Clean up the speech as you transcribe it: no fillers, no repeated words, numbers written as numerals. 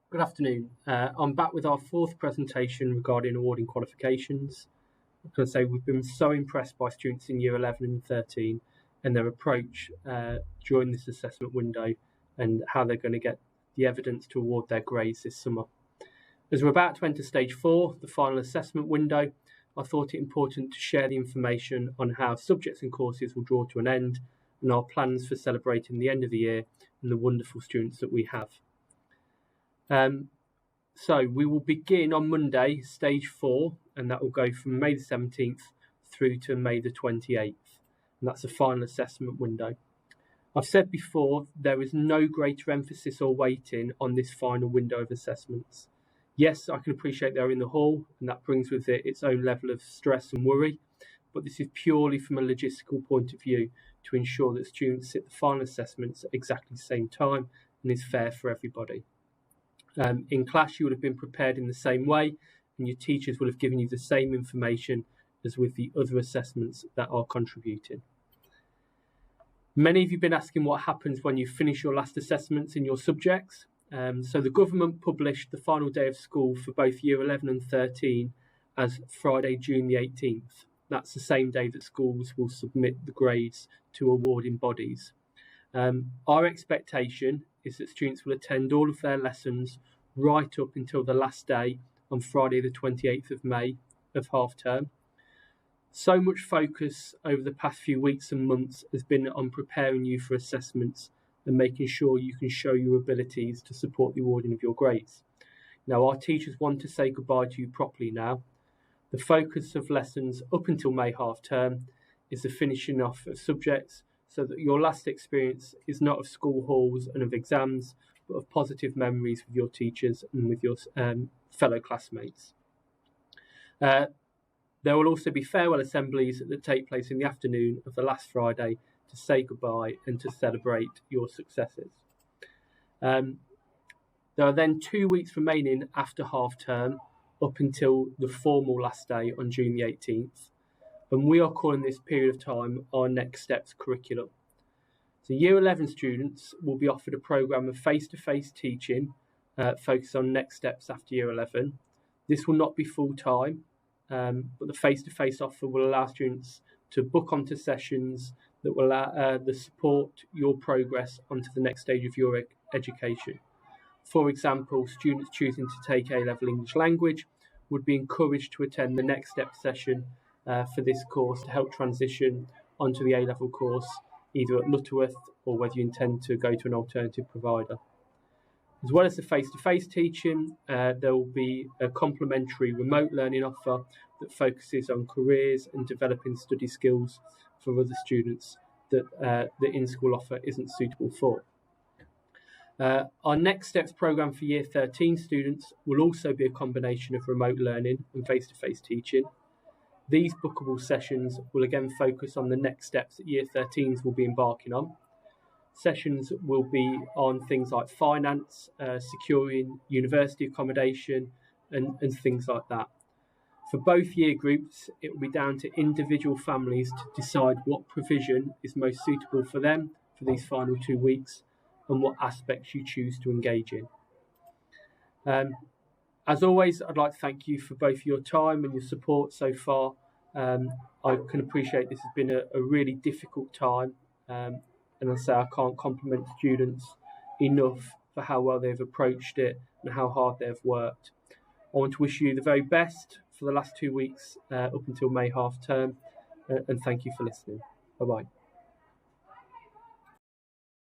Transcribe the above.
Good afternoon. I'm back with our fourth presentation regarding awarding qualifications. I'm going to say we've been so impressed by students in Year 11 and 13 and their approach during this assessment window and how they're going to get the evidence to award their grades this summer. As we're about to enter stage 4, the final assessment window, I thought it important to share the information on how subjects and courses will draw to an end and our plans for celebrating the end of the year and the wonderful students that we have. So we will begin on Monday, stage 4, and that will go from May the 17th through to May the 28th. And that's the final assessment window. I've said before, there is no greater emphasis or weighting on this final window of assessments. Yes, I can appreciate they're in the hall, and that brings with it its own level of stress and worry, but this is purely from a logistical point of view to ensure that students sit the final assessments at exactly the same time and is fair for everybody. In class, you would have been prepared in the same way, and your teachers would have given you the same information as with the other assessments that are contributing. Many of you have been asking what happens when you finish your last assessments in your subjects. So the government published the final day of school for both Year 11 and 13 as Friday, June the 18th. That's the same day that schools will submit the grades to awarding bodies. Our expectation is that students will attend all of their lessons right up until the last day on Friday the 28th of May of half term. So much focus over the past few weeks and months has been on preparing you for assessments and making sure you can show your abilities to support the awarding of your grades. Now, our teachers want to say goodbye to you properly now. The focus of lessons up until May half term is the finishing off of subjects so that your last experience is not of school halls and of exams, but of positive memories with your teachers and with your fellow classmates. There will also be farewell assemblies that take place in the afternoon of the last Friday to say goodbye and to celebrate your successes. There are then 2 weeks remaining after half term up until the formal last day on June the 18th. And we are calling this period of time our Next Steps curriculum. So Year 11 students will be offered a programme of face-to-face teaching focused on next steps after Year 11. This will not be full-time, but the face-to-face offer will allow students to book onto sessions that will support your progress onto the next stage of your education. For example, students choosing to take A-level English language would be encouraged to attend the Next Step session for this course to help transition onto the A-level course, either at Lutterworth or whether you intend to go to an alternative provider. As well as the face-to-face teaching, there will be a complementary remote learning offer that focuses on careers and developing study skills for other students that the in-school offer isn't suitable for. Our Next Steps programme for Year 13 students will also be a combination of remote learning and face-to-face teaching. These bookable sessions will again focus on the next steps that Year 13s will be embarking on. Sessions will be on things like finance, securing university accommodation and things like that. For both year groups, it will be down to individual families to decide what provision is most suitable for them for these final 2 weeks and what aspects you choose to engage in. As always, I'd like to thank you for both your time and your support so far. I can appreciate this has been a really difficult time, and I say I can't compliment students enough for how well they've approached it and how hard they've worked. I want to wish you the very best for the last 2 weeks up until May half term, and thank you for listening. Bye-bye.